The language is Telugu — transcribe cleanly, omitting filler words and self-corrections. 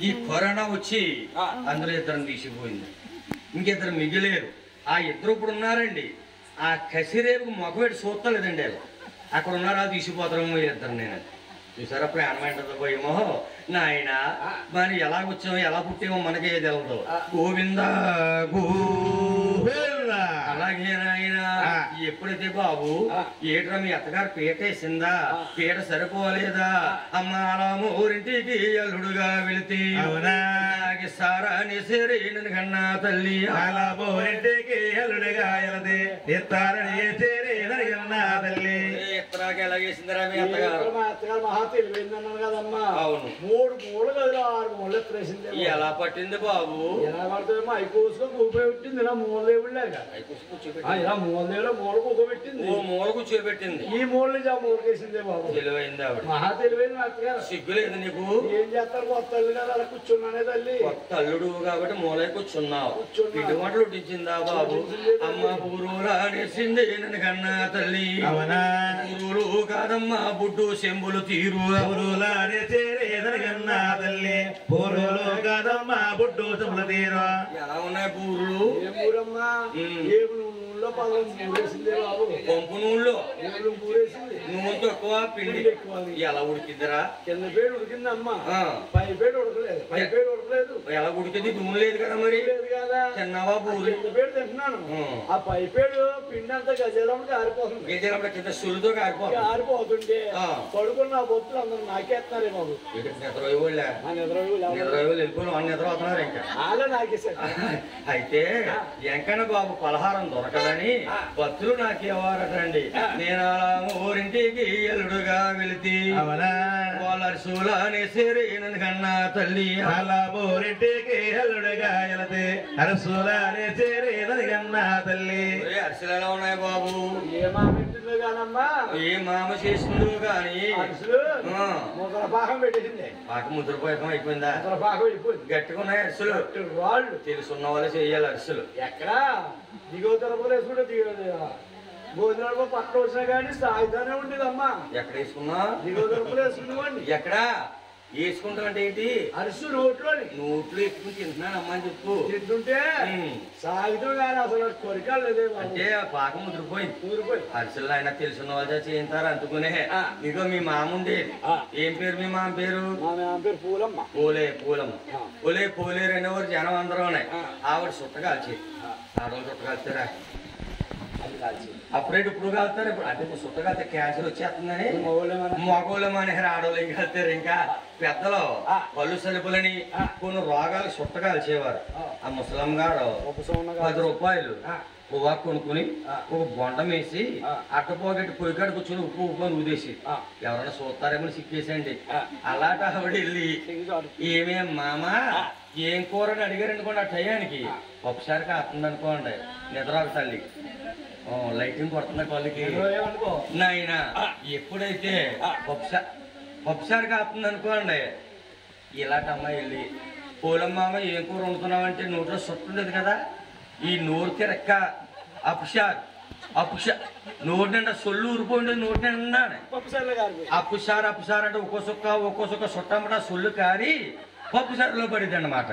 ఈ కరోనా వచ్చి అందులో ఇద్దరు తీసిపోయింది, ఇంకిద్దరు మిగిలేరు. ఆ ఇద్దరు ఇప్పుడు ఉన్నారండి. ఆ కసిరేపు మొగవేటి చూస్తలేదండి. వాళ్ళు అక్కడ ఉన్నారు, అది తీసిపోతారేమో ఇద్దరు. నేను చూసారా ప్రాణమైంటదో పోయేమో నాయన. మరి ఎలా వచ్చామో ఎలా పుట్టేమో మనకే తెలదు. గోవిందా గోవిందా. అలాగే నాయన ఎప్పుడైతే బాబు ఏట్రా మీ అత్తగారు పీటేసిందా, పీట సరిపోలేదా, అమ్మ అలా ఊరింటికి అల్లుడుగా వెళితే సారా నిసరి కన్నా తల్లి అలా ఊరింటికి అల్లుడుగా వెళితే కన్నా తల్లి ఎత్తరాకి ఎలాగేసిందిరా మీ అత్తగారు? తెలివైందన్నాను కదమ్మా. అవును, 3 మూడు గదిలో 6 మూలలు ఎత్తరేసింది. ఎలా పట్టింది బాబు? ఎలా పడుతుందేమో ఐకోసులో కూర్చోబెట్టింది. ఇలా మూలదేవుళ్ళగా ఇలా మూలదేవులో మూల కూర్చోబెట్టింది. మూల కూర్చోబెట్టింది. ఈ మూల నుంచి ఆ మూలకేసిందే బాబు. తెలివైంది ఆవిడ. మహా తెలివైంది అత్తగారు. సిగ్గులేదు నీకు? ఏం చేస్తారు, కొత్త అల్లు కదా అలా కూర్చున్నానే తల్లి. కొత్త అల్లుడు కాబట్టి మూలే కూర్చున్నావు. ఇంటి వంటలు ఉట్టించిందా బాబు? అమ్మ పూరులా అనేసింది నన్ను కన్నా తల్లి. పూరులు కాదమ్మా బుడ్డు చెంబులు తీరు తల్లి. పూరులు కాదమ్మా బుడ్డు చెంబులు తీరు. ఎలా ఉన్నాయి పూరులు? ఊరమ్మా నూనెలో పూరేసిందే బాబు. పంపు నూనెలో పూరేసింది. నూనె తక్కువ, పిండి ఎక్కువ. ఎలా ఉడికిందిరా? కింద పేడు ఉడికిందమ్మా, పై పేడు ఉడకలేదు. పై పేడు ఉడకలేదు. ఎలా ఉడికింది? నూనె లేదు కదా మరి. లేదు కదా. తిన్నావా పూరి? కింద పేడు తింటున్నాను. ఆ పై పేడు పిండి అంతా గజేలమ్మకి ఆరిపోతుంది. గజేలమ్మ కింద సులుతో ఆరిపోతుంటే పడుకున్న బొత్తులు అందరూ నాకేస్తున్నారే బాబు. నిద్రపోతున్నారు ఇంకా. అలా నాకేసారు. అయితే ఎంకన్న బాబు పలహారం దొరకదని భక్తులు నాకేవారటండి. నేను అలా ఊరింటికి ఎల్లుడుగా వెళితే అరసులానేసేరేనని కన్నా తల్లి. అలా ఊరింటికి ఎల్లుడుగా వెళితే అరసులానేసేరేనని కన్నా తల్లి. అరిసెలు ఎలా ఉన్నాయి బాబు? ఏ మామ పెట్టిందో కానమ్మా, ఏ మామ చేసిందో గాని అరిసెలు ముద్ర పాకం పెట్టేసింది. పాకం ముద్రపోయకం అయిపోయిందా? ముద్ర పాకం అయిపోయింది. గట్టిగా ఉన్నాయి అరిసెలు. వాళ్ళు తెలుసున్న వాళ్ళే చెయ్యాలి అరిసెలు. ఎక్కడా దిగువ తరపులు వేసుకుంటే భోజనాలు పక్కన వచ్చినా కానీ సాయిదానే ఉండేదమ్మా. ఎక్కడ వేసుకున్నా? దిగువ తరపులు వేసుకునేవాడిని. ఎక్కడా వేసుకుంటాం అంటే ఏంటి? అరిసు నోట్లో నోట్లో ఎక్కువ తింటున్నాను అమ్మా అని చెప్పు. తింటుంటే సాగితం కానీ అసలు కొరికాలు లేదే. అంటే పాకం ముదిరిపోయింది. అరిసెలు అయినా తెలుసున్న వాళ్ళు చేయించారు అందుకునే. ఇగో మీ మామ ఉండేది. ఏం పేరు మీ మామ పేరు? పేరు పూలమ్మ. పూలమ్మ. పోలేరు అనేవారు జనం అందరూ ఉన్నాయి. ఆవిడ చుట్ట కాల్చి ఆడవాళ్ళు చుట్ట కాల్చారా? అప్పుడేటి ఇప్పుడు కాలుతారు. ఇప్పుడు అంటే చుట్ట కాలితే క్యాన్సర్ వచ్చేస్తుందని మగోళ్ళం అని ఆడవాళ్ళు ఏం కలుతారు. ఇంకా పెద్దలు పళ్ళు సలుపులని కొన్ని రోగాలు చుట్ట కాల్చేవారు. ఆ ముసలమ్మ గారు 10 రూపాయలు పువ్వా కొనుక్కుని ఒక బొండం వేసి అట్టపోగట్టి పొయ్యికాడ కూర్చొని ఉప్పు అని ఊదేసి ఎవరైనా చూస్తారేమో సిక్కేసండి. అలాంటి ఆవిడ వెళ్ళి ఏమేం మామ ఏం కూర అని అడిగారు అనుకోండి. ఆ టయానికి ఒకసారి కాస్తుంది అనుకోండి. నిద్ర ఒక తల్లి లైటింగ్ కొడుతున్న కళ్ళకి నాయన. ఎప్పుడైతే ఒకసారి కాస్తుంది అనుకోండి. ఇలాంటి అమ్మాయి వెళ్ళి పూలమ్మ ఏం కూర వండుతున్నావంటే నోట్లో చుట్టుండేది కదా. ఈ నోరు తిరక్క అపుషార్ నోటి నిండా సొల్లు ఊరిపోయింది. నోటి నిండా అప్పుసార్ అంటే ఒక్కో సుక్క చుట్టమ్మట సొల్లు కారి పప్పుసారులో పడింది అన్నమాట.